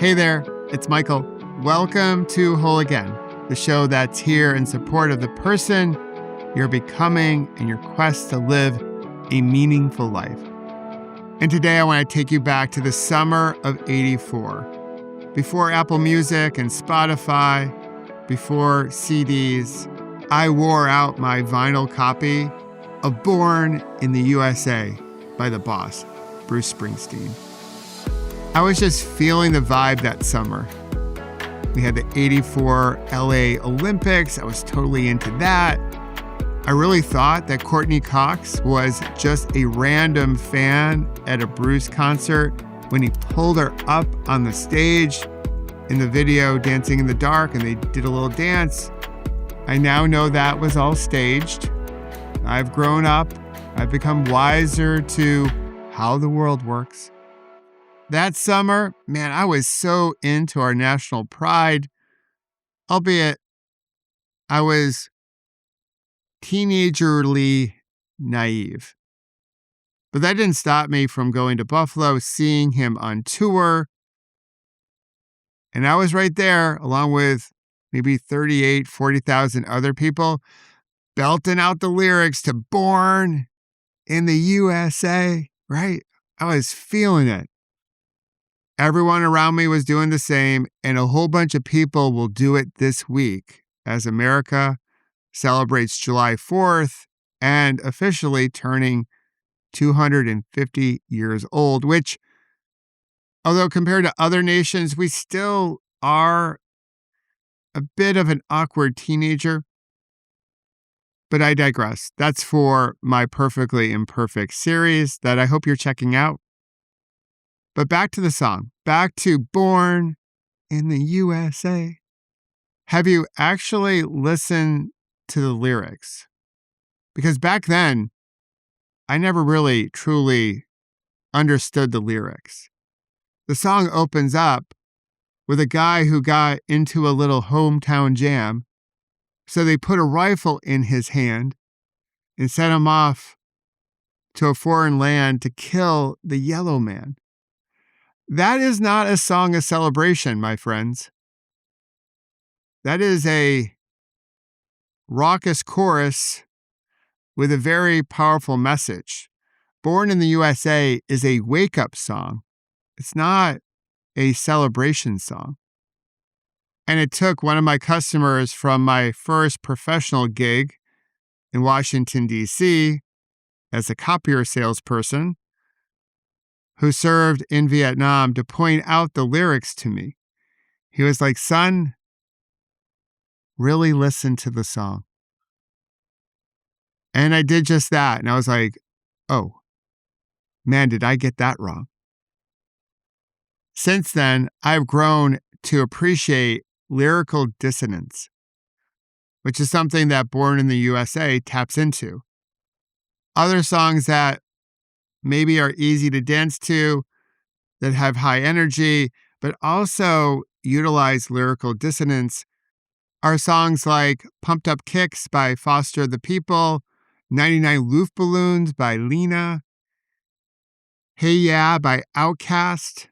Hey there, it's Michael. Welcome to Whole Again, the show that's here in support of the person you're becoming in your quest to live a meaningful life. And today I want to take you back to the summer of '84. Before Apple Music and Spotify, before CDs, I wore out my vinyl copy of Born in the U.S.A. by the boss, Bruce Springsteen. I was just feeling the vibe that summer. We had the '84 LA Olympics. I was totally into that. I really thought that Courtney Cox was just a random fan at a Bruce concert when he pulled her up on the stage in the video Dancing in the Dark, and they did a little dance. I now know that was all staged. I've grown up. I've become wiser to how the world works. That summer, man, I was so into our national pride, albeit I was teenagerly naive. But that didn't stop me from going to Buffalo, seeing him on tour. And I was right there, along with maybe 40,000 other people, belting out the lyrics to Born in the U.S.A., right? I was feeling it. Everyone around me was doing the same, and a whole bunch of people will do it this week as America celebrates July 4th and officially turning 250 years old, which, although compared to other nations, we still are a bit of an awkward teenager. But I digress. That's for my Perfectly Imperfect series that I hope you're checking out. But back to the song, back to Born in the U.S.A. Have you actually listened to the lyrics? Because back then, I never really truly understood the lyrics. The song opens up with a guy who got into a little hometown jam, so they put a rifle in his hand and sent him off to a foreign land to kill the yellow man. That is not a song of celebration, my friends. That is a raucous chorus with a very powerful message. Born in the USA is a wake-up song. It's not a celebration song. And it took one of my customers from my first professional gig in Washington, D.C. as a copier salesperson who served in Vietnam to point out the lyrics to me. He was like, "Son, really listen to the song." And I did just that. And I was like, oh, man, did I get that wrong? Since then, I've grown to appreciate lyrical dissonance, which is something that Born in the USA taps into. Other songs that maybe are easy to dance to, that have high energy, but also utilize lyrical dissonance are songs like Pumped Up Kicks by Foster the People, 99 Luftballons by Lena, Hey Yeah by Outkast,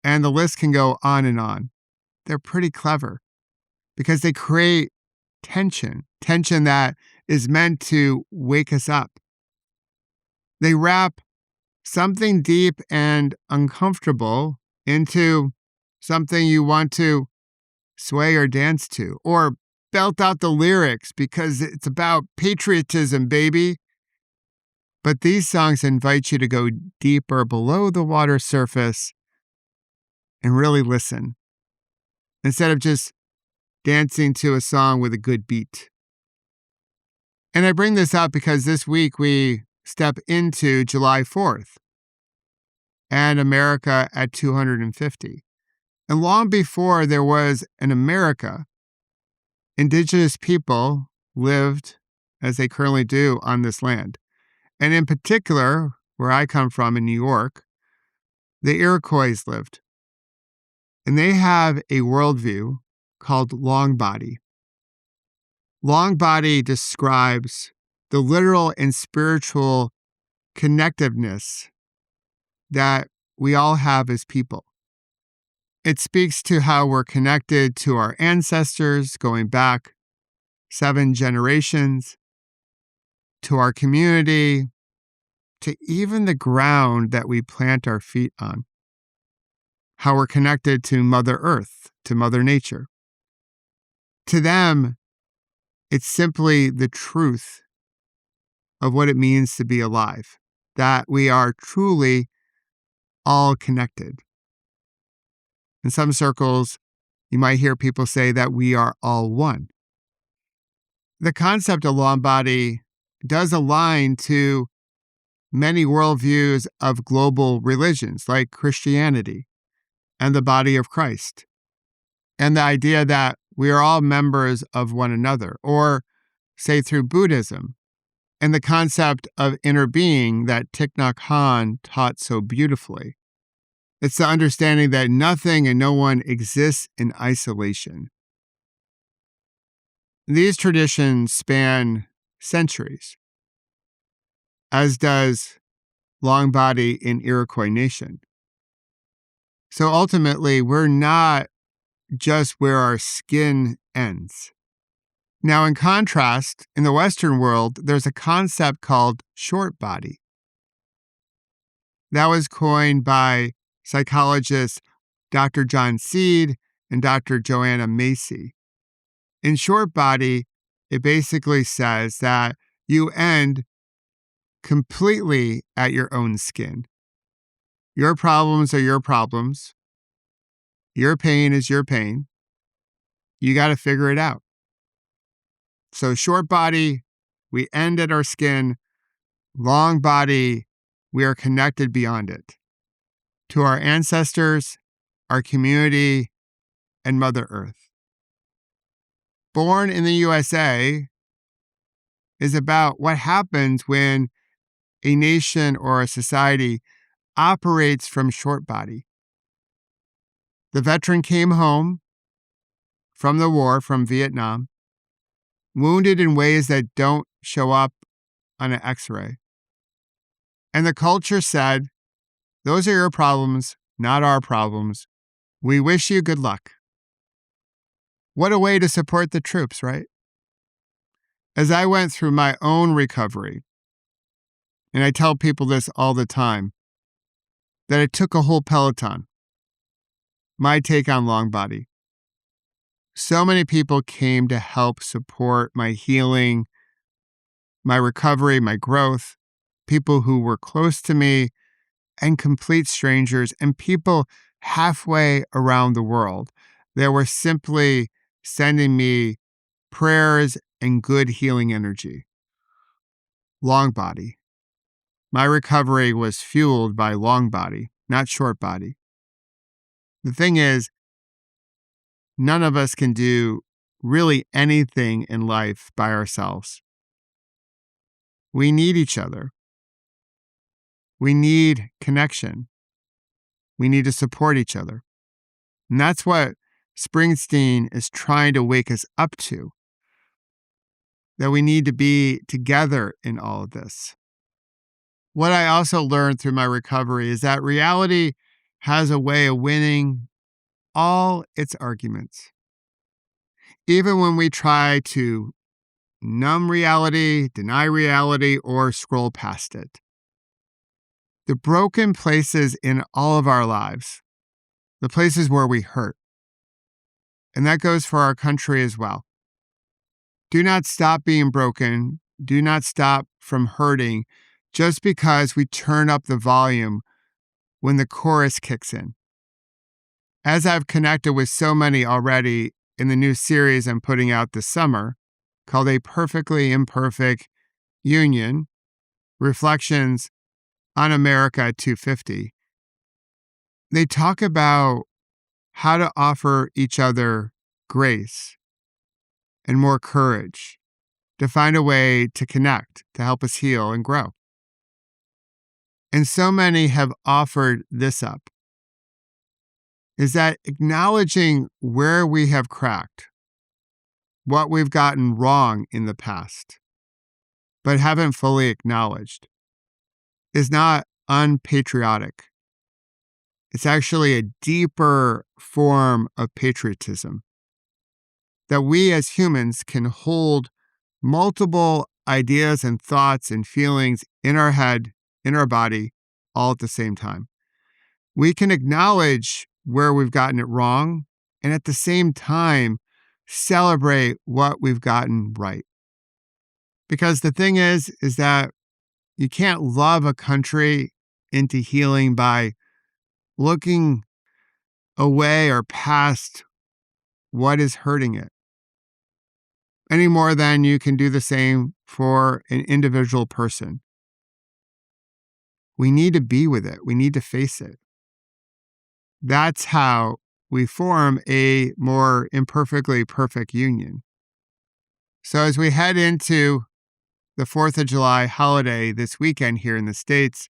and the list can go on and on. They're pretty clever because they create tension that is meant to wake us up. They wrap something deep and uncomfortable into something you want to sway or dance to, or belt out the lyrics because it's about patriotism, baby. But these songs invite you to go deeper below the water surface and really listen, instead of just dancing to a song with a good beat. And I bring this up because this week we step into July 4th and America at 250. And long before there was an America, indigenous people lived as they currently do on this land. And in particular, where I come from in New York, the Iroquois lived. And they have a worldview called long body. Long body describes the literal and spiritual connectiveness that we all have as people. It speaks to how we're connected to our ancestors going back 7 generations, to our community, to even the ground that we plant our feet on. How we're connected to Mother Earth, to Mother Nature. To them, it's simply the truth of what it means to be alive, that we are truly all connected. In some circles, you might hear people say that we are all one. The concept of long body does align to many worldviews of global religions like Christianity and the body of Christ, and the idea that we are all members of one another, or say through Buddhism, and the concept of inner being that Thich Nhat Hanh taught so beautifully. It's the understanding that nothing and no one exists in isolation. These traditions span centuries, as does long body in Iroquois Nation. So ultimately, we're not just where our skin ends. Now, in contrast, in the Western world, there's a concept called short body. That was coined by psychologists Dr. John Seed and Dr. Joanna Macy. In short body, it basically says that you end completely at your own skin. Your problems are your problems. Your pain is your pain. You got to figure it out. So short body, we end at our skin. Long body, we are connected beyond it to our ancestors, our community, and Mother Earth. Born in the U.S.A. is about what happens when a nation or a society operates from short body. The veteran came home from the war, from Vietnam, wounded in ways that don't show up on an X-ray. And the culture said, those are your problems, not our problems. We wish you good luck. What a way to support the troops, right? As I went through my own recovery, and I tell people this all the time, that it took a whole peloton, my take on long body. So many people came to help support my healing, my recovery, my growth, people who were close to me, and complete strangers, and people halfway around the world that were simply sending me prayers and good healing energy. Long body. My recovery was fueled by long body, not short body. The thing is, none of us can do really anything in life by ourselves. We need each other. We need connection. We need to support each other. And that's what Springsteen is trying to wake us up to, that we need to be together in all of this. What I also learned through my recovery is that reality has a way of winning all its arguments. Even when we try to numb reality, deny reality, or scroll past it. The broken places in all of our lives, the places where we hurt, and that goes for our country as well. Do not stop being broken. Do not stop from hurting just because we turn up the volume when the chorus kicks in. As I've connected with so many already in the new series I'm putting out this summer called A Perfectly Imperfect Union, Reflections on America at 250, they talk about how to offer each other grace and more courage to find a way to connect, to help us heal and grow. And so many have offered this up, is that acknowledging where we have cracked, what we've gotten wrong in the past, but haven't fully acknowledged, is not unpatriotic. It's actually a deeper form of patriotism, that we as humans can hold multiple ideas and thoughts and feelings in our head, in our body, all at the same time. We can acknowledge where we've gotten it wrong and at the same time celebrate what we've gotten right. Because the thing is that you can't love a country into healing by looking away or past what is hurting it, any more than you can do the same for an individual person. We need to be with it. We need to face it. That's how we form a more imperfectly perfect union. So as we head into the 4th of July holiday this weekend here in the States,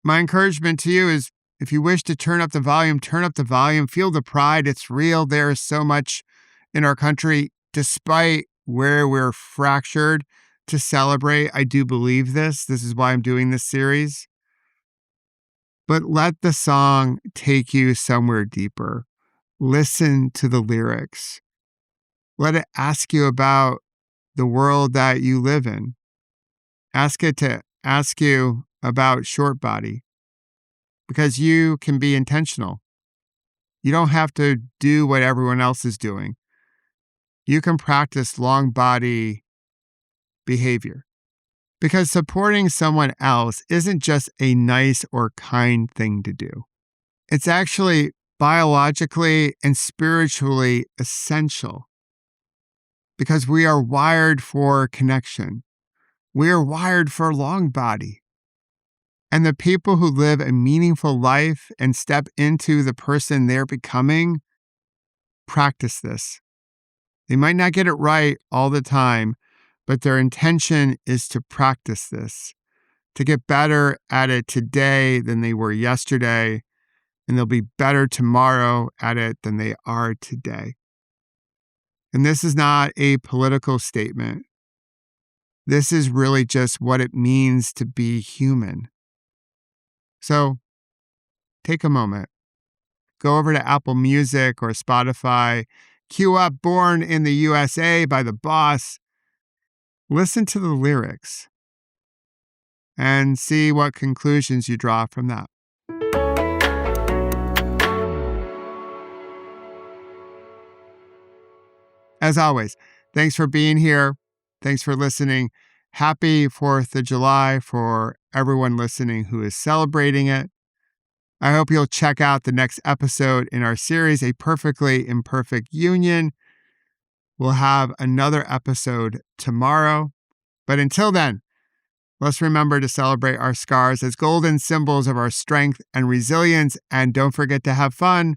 my encouragement to you is, if you wish to turn up the volume, feel the pride. It's real. There is so much in our country, despite where we're fractured, to celebrate. I do believe this. This is why I'm doing this series. But let the song take you somewhere deeper. Listen to the lyrics. Let it ask you about the world that you live in. Ask it to ask you about short body, because you can be intentional. You don't have to do what everyone else is doing. You can practice long body behavior, because supporting someone else isn't just a nice or kind thing to do. It's actually biologically and spiritually essential, because we are wired for connection. We are wired for long body. And the people who live a meaningful life and step into the person they're becoming practice this. They might not get it right all the time, but their intention is to practice this, to get better at it today than they were yesterday, and they'll be better tomorrow at it than they are today. And this is not a political statement. This is really just what it means to be human. So take a moment. Go over to Apple Music or Spotify. Cue up Born in the U.S.A. by The Boss. Listen to the lyrics and see what conclusions you draw from that. As always, thanks for being here. Thanks for listening. Happy 4th of July for everyone listening who is celebrating it. I hope you'll check out the next episode in our series, A Perfectly Imperfect Union. We'll have another episode tomorrow. But until then, let's remember to celebrate our scars as golden symbols of our strength and resilience. And don't forget to have fun.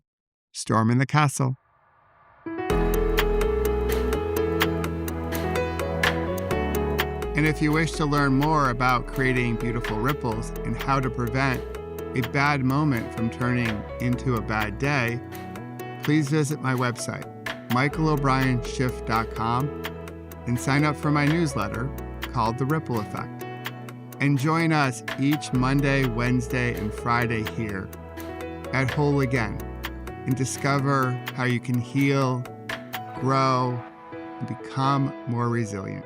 Storm in the castle. And if you wish to learn more about creating beautiful ripples and how to prevent a bad moment from turning into a bad day, please visit my website, michaelobrienshift.com, and sign up for my newsletter called The Ripple Effect. And join us each Monday, Wednesday, and Friday here at Whole Again, and discover how you can heal, grow, and become more resilient,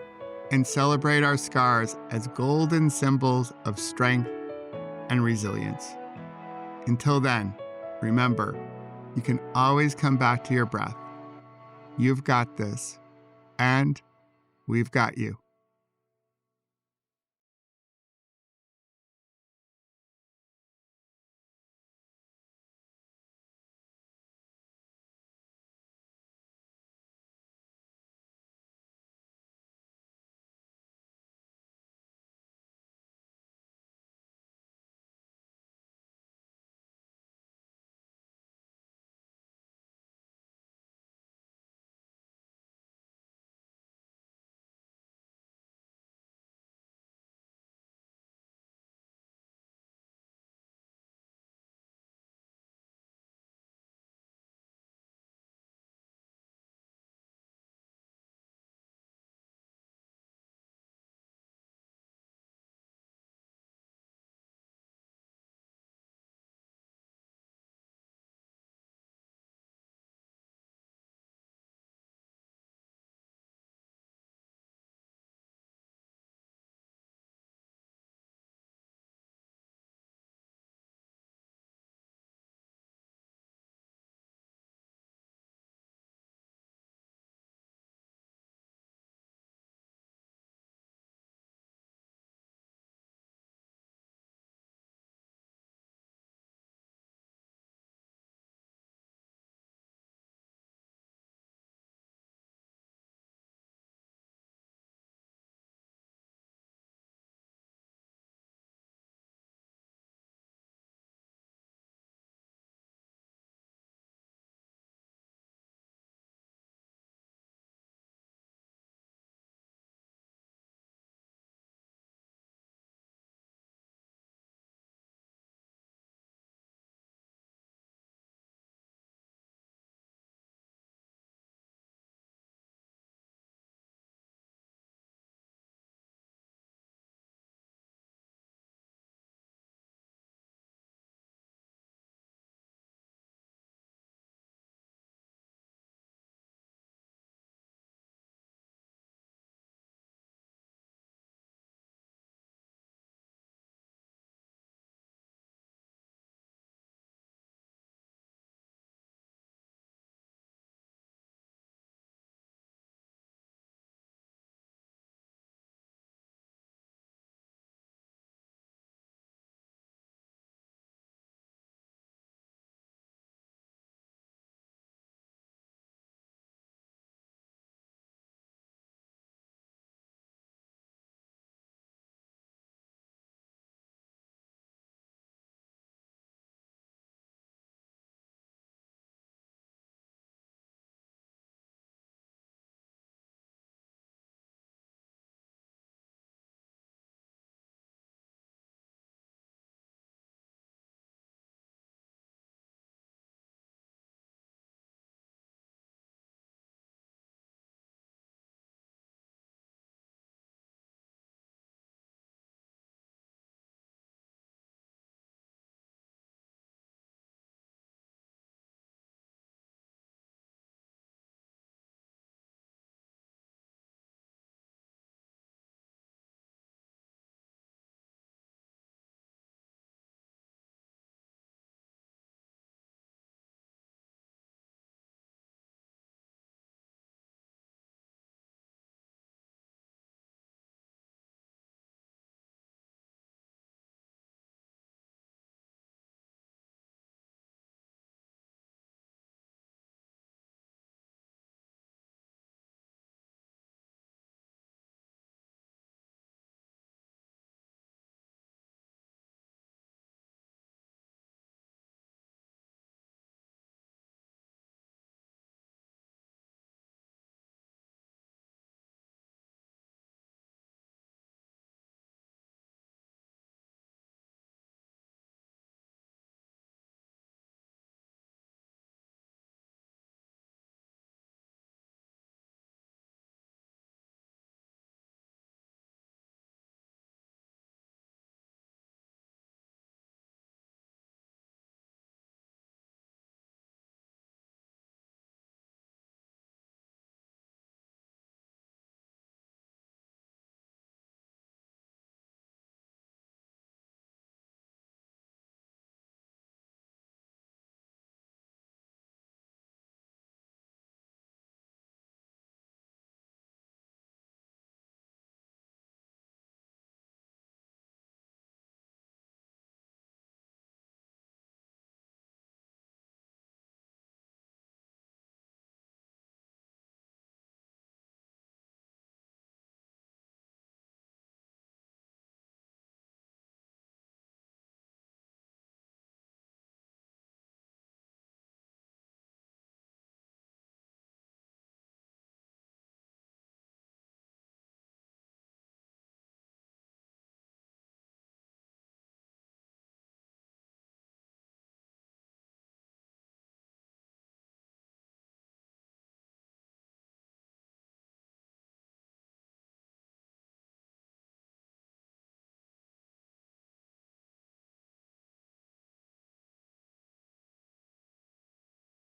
and celebrate our scars as golden symbols of strength and resilience. Until then, remember, you can always come back to your breath. You've got this, and we've got you.